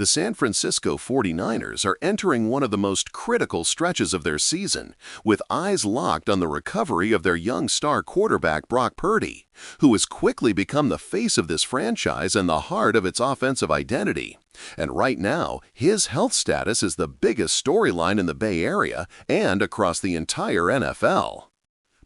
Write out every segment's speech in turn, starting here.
The San Francisco 49ers are entering one of the most critical stretches of their season, with eyes locked on the recovery of their young star quarterback Brock Purdy, who has quickly become the face of this franchise and the heart of its offensive identity. And right now, his health status is the biggest storyline in the Bay Area and across the entire NFL.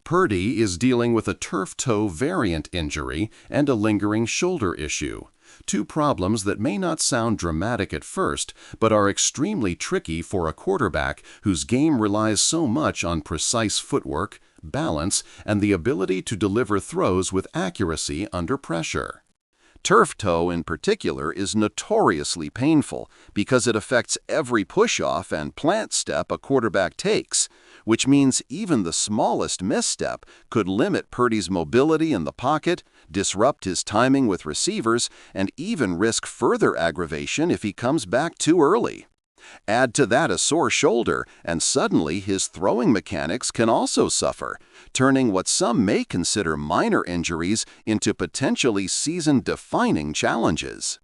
Purdy is dealing with a turf toe variant injury and a lingering shoulder issue. Two problems that may not sound dramatic at first, but are extremely tricky for a quarterback whose game relies so much on precise footwork, balance, and the ability to deliver throws with accuracy under pressure. Turf toe in particular is notoriously painful because it affects every push-off and plant step a quarterback takes, which means even the smallest misstep could limit Purdy's mobility in the pocket, disrupt his timing with receivers, and even risk further aggravation if he comes back too early. Add to that a sore shoulder, and suddenly his throwing mechanics can also suffer, turning what some may consider minor injuries into potentially season-defining challenges.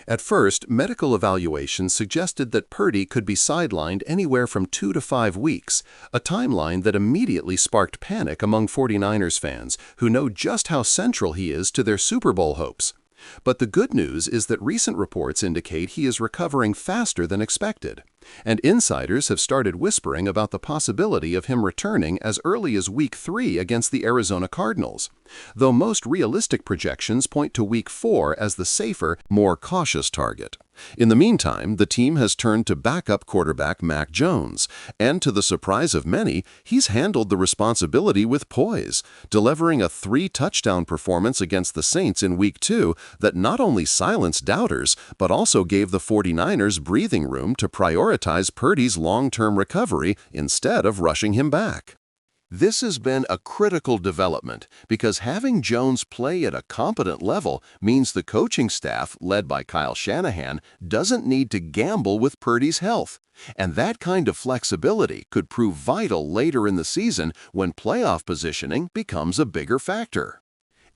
At first, medical evaluations suggested that Purdy could be sidelined anywhere from 2 to 5 weeks, a timeline that immediately sparked panic among 49ers fans who know just how central he is to their Super Bowl hopes. But the good news is that recent reports indicate he is recovering faster than expected, and insiders have started whispering about the possibility of him returning as early as Week 3 against the Arizona Cardinals, though most realistic projections point to Week 4 as the safer, more cautious target. In the meantime, the team has turned to backup quarterback Mac Jones, and to the surprise of many, he's handled the responsibility with poise, delivering a 3-touchdown performance against the Saints in Week 2 that not only silenced doubters, but also gave the 49ers breathing room to prioritize Purdy's long-term recovery instead of rushing him back. This has been a critical development because having Jones play at a competent level means the coaching staff, led by Kyle Shanahan, doesn't need to gamble with Purdy's health. And that kind of flexibility could prove vital later in the season when playoff positioning becomes a bigger factor.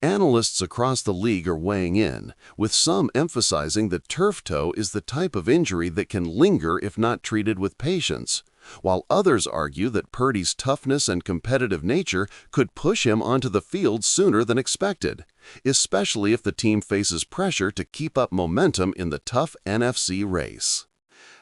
Analysts across the league are weighing in, with some emphasizing that turf toe is the type of injury that can linger if not treated with patience, while others argue that Purdy's toughness and competitive nature could push him onto the field sooner than expected, especially if the team faces pressure to keep up momentum in the tough NFC race.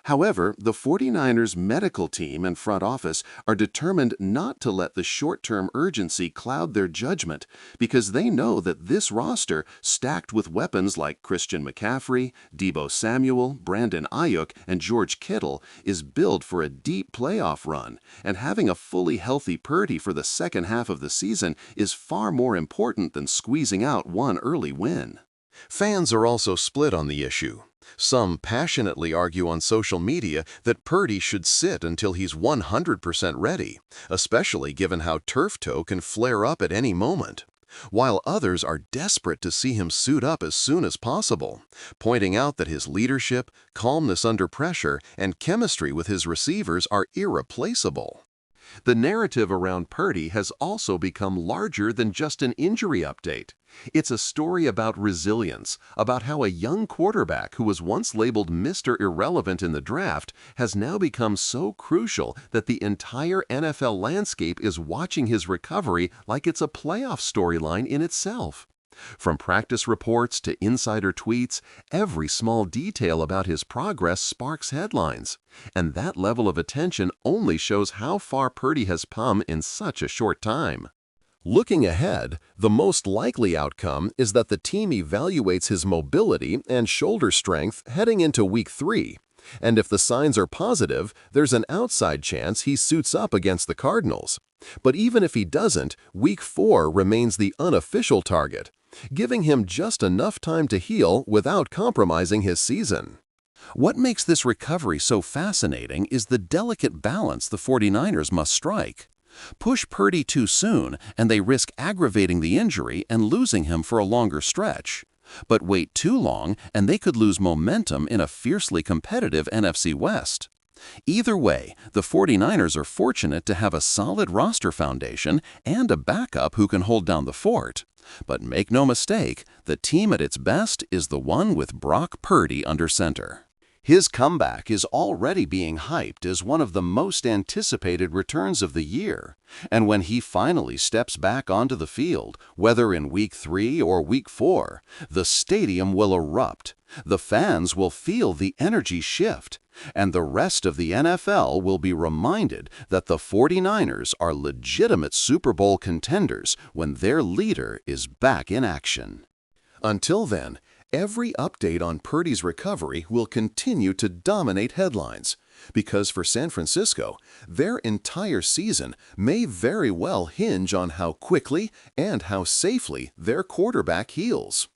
However, the 49ers medical team and front office are determined not to let the short-term urgency cloud their judgment because they know that this roster, stacked with weapons like Christian McCaffrey, Deebo Samuel, Brandon Aiyuk, and George Kittle, is built for a deep playoff run, and having a fully healthy Purdy for the second half of the season is far more important than squeezing out one early win. Fans are also split on the issue. Some passionately argue on social media that Purdy should sit until he's 100% ready, especially given how turf toe can flare up at any moment, while others are desperate to see him suit up as soon as possible, pointing out that his leadership, calmness under pressure, and chemistry with his receivers are irreplaceable. The narrative around Purdy has also become larger than just an injury update. It's a story about resilience, about how a young quarterback who was once labeled Mr. Irrelevant in the draft has now become so crucial that the entire NFL landscape is watching his recovery like it's a playoff storyline in itself. From practice reports to insider tweets, every small detail about his progress sparks headlines. And that level of attention only shows how far Purdy has come in such a short time. Looking ahead, the most likely outcome is that the team evaluates his mobility and shoulder strength heading into Week 3. And if the signs are positive, there's an outside chance he suits up against the Cardinals. But even if he doesn't, Week 4 remains the unofficial target, giving him just enough time to heal without compromising his season. What makes this recovery so fascinating is the delicate balance the 49ers must strike. Push Purdy too soon, and they risk aggravating the injury and losing him for a longer stretch. But wait too long, and they could lose momentum in a fiercely competitive NFC West. Either way, the 49ers are fortunate to have a solid roster foundation and a backup who can hold down the fort. But make no mistake, the team at its best is the one with Brock Purdy under center. His comeback is already being hyped as one of the most anticipated returns of the year, and when he finally steps back onto the field, whether in Week 3 or Week 4, the stadium will erupt, the fans will feel the energy shift, and the rest of the NFL will be reminded that the 49ers are legitimate Super Bowl contenders when their leader is back in action. Until then, every update on Purdy's recovery will continue to dominate headlines, because for San Francisco, their entire season may very well hinge on how quickly and how safely their quarterback heals.